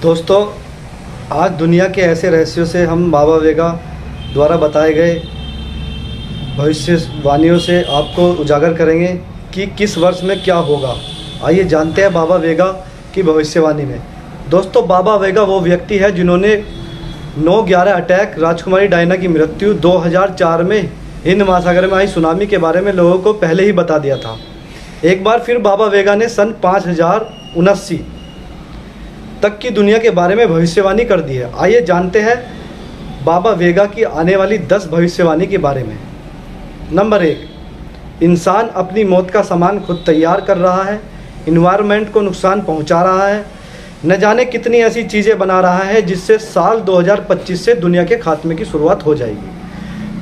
दोस्तों, आज दुनिया के ऐसे रहस्यों से हम बाबा वेगा द्वारा बताए गए भविष्यवाणियों से आपको उजागर करेंगे कि किस वर्ष में क्या होगा। आइए जानते हैं बाबा वेगा की भविष्यवाणी में। दोस्तों, बाबा वेगा वो व्यक्ति है जिन्होंने 9/11 अटैक, राजकुमारी डायना की मृत्यु, 2004 में हिंद महासागर में आई सुनामी के बारे में लोगों को पहले ही बता दिया था। एक बार फिर बाबा वेगा ने सन 5079 तक की दुनिया के बारे में भविष्यवाणी कर दी है। आइए जानते हैं बाबा वेगा की आने वाली 10 भविष्यवाणी के बारे में। नंबर 1, इंसान अपनी मौत का सामान खुद तैयार कर रहा है, इन्वायरमेंट को नुकसान पहुंचा रहा है, न जाने कितनी ऐसी चीज़ें बना रहा है जिससे साल 2025 से दुनिया के खात्मे की शुरुआत हो जाएगी।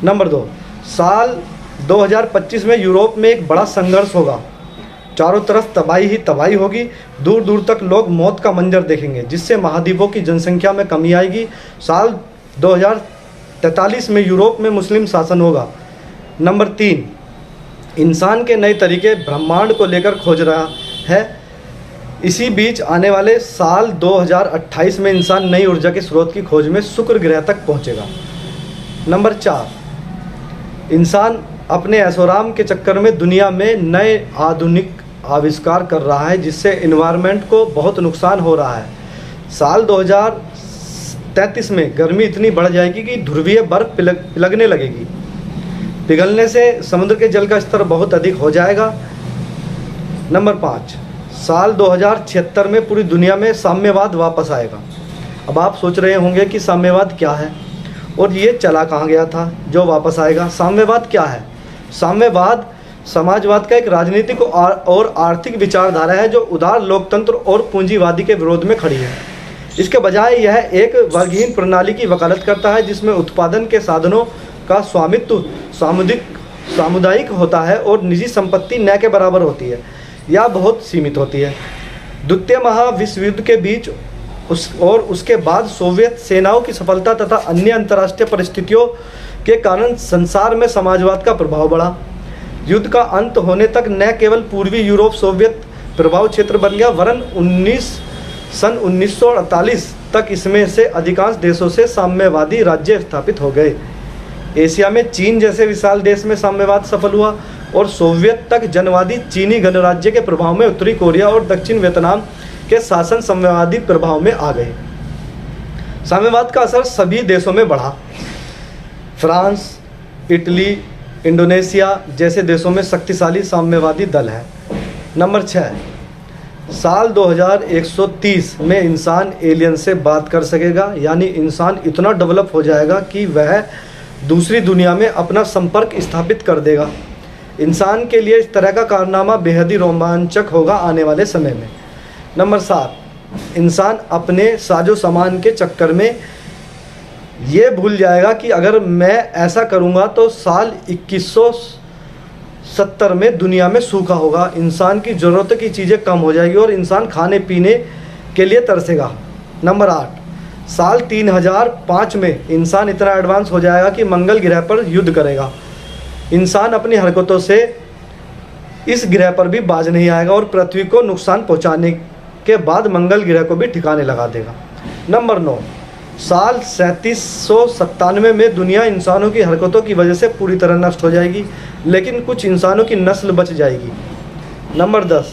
नंबर 2, साल 2025 में यूरोप में एक बड़ा संघर्ष होगा। चारों तरफ तबाही ही तबाही होगी। दूर दूर तक लोग मौत का मंजर देखेंगे जिससे महाद्वीपों की जनसंख्या में कमी आएगी। साल 2043 में यूरोप में मुस्लिम शासन होगा। नंबर 3, इंसान के नए तरीके ब्रह्मांड को लेकर खोज रहा है। इसी बीच आने वाले साल 2028 में इंसान नई ऊर्जा के स्रोत की खोज में शुक्र ग्रह तक पहुंचेगा। नंबर 4, इंसान अपने ऐशोआराम के चक्कर में दुनिया में नए आधुनिक आविष्कार कर रहा है जिससे एनवायरनमेंट को बहुत नुकसान हो रहा है। साल 2033 में गर्मी इतनी बढ़ जाएगी कि ध्रुवीय बर्फ पिघलने लगेगी। पिघलने से समुद्र के जल का स्तर बहुत अधिक हो जाएगा। नंबर 5, साल 2076 में पूरी दुनिया में साम्यवाद वापस आएगा। अब आप सोच रहे होंगे कि साम्यवाद क्या है और ये चला कहाँ गया था जो वापस आएगा। साम्यवाद क्या है? साम्यवाद समाजवाद का एक राजनीतिक और आर्थिक विचारधारा है जो उदार लोकतंत्र और पूंजीवादी के विरोध में खड़ी है। इसके बजाय यह एक वर्गहीन प्रणाली की वकालत करता है जिसमें उत्पादन के साधनों का स्वामित्व सामुदायिक होता है और निजी संपत्ति न के बराबर होती है या बहुत सीमित होती है। द्वितीय महाविश्व युद्ध के बीच उसके बाद सोवियत सेनाओं की सफलता तथा अन्य अंतर्राष्ट्रीय परिस्थितियों के कारण संसार में समाजवाद का प्रभाव बढ़ा। युद्ध का अंत होने तक न केवल पूर्वी यूरोप सोवियत प्रभाव क्षेत्र बन गया वरन सन 1948 तक इसमें से अधिकांश देशों से साम्यवादी राज्य स्थापित हो गए। एशिया में चीन जैसे विशाल देश में साम्यवाद सफल हुआ और सोवियत तक जनवादी चीनी गणराज्य के प्रभाव में उत्तरी कोरिया और दक्षिण वियतनाम के शासन साम्यवादी प्रभाव में आ गए। साम्यवाद का असर सभी देशों में बढ़ा। फ्रांस, इटली, इंडोनेशिया जैसे देशों में शक्तिशाली साम्यवादी दल है। नंबर 6, साल 2130 में इंसान एलियन से बात कर सकेगा, यानी इंसान इतना डेवलप हो जाएगा कि वह दूसरी दुनिया में अपना संपर्क स्थापित कर देगा। इंसान के लिए इस तरह का कारनामा बेहद ही रोमांचक होगा आने वाले समय में। नंबर 7, इंसान अपने साजो सामान के चक्कर में ये भूल जाएगा कि अगर मैं ऐसा करूँगा तो साल 2170 में दुनिया में सूखा होगा। इंसान की ज़रूरत की चीज़ें कम हो जाएगी और इंसान खाने पीने के लिए तरसेगा। नंबर 8, साल 3005 में इंसान इतना एडवांस हो जाएगा कि मंगल ग्रह पर युद्ध करेगा। इंसान अपनी हरकतों से इस ग्रह पर भी बाज नहीं आएगा और पृथ्वी को नुकसान पहुंचाने के बाद मंगल ग्रह को भी ठिकाने लगा देगा। नंबर 9, साल 3797 में दुनिया इंसानों की हरकतों की वजह से पूरी तरह नष्ट हो जाएगी, लेकिन कुछ इंसानों की नस्ल बच जाएगी। नंबर 10,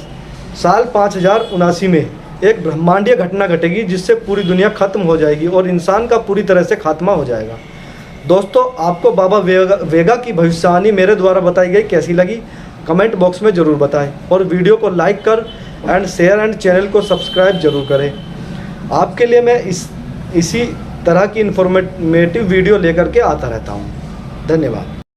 साल 5079 में एक ब्रह्मांडीय घटना घटेगी जिससे पूरी दुनिया खत्म हो जाएगी और इंसान का पूरी तरह से खात्मा हो जाएगा। दोस्तों, आपको बाबा वेगा की भविष्यवाणी मेरे द्वारा बताई गई कैसी लगी कमेंट बॉक्स में ज़रूर बताएं और वीडियो को लाइक कर एंड शेयर एंड चैनल को सब्सक्राइब जरूर करें। आपके लिए मैं इसी तरह की इन्फॉर्मेटिव वीडियो लेकर के आता रहता हूँ। धन्यवाद।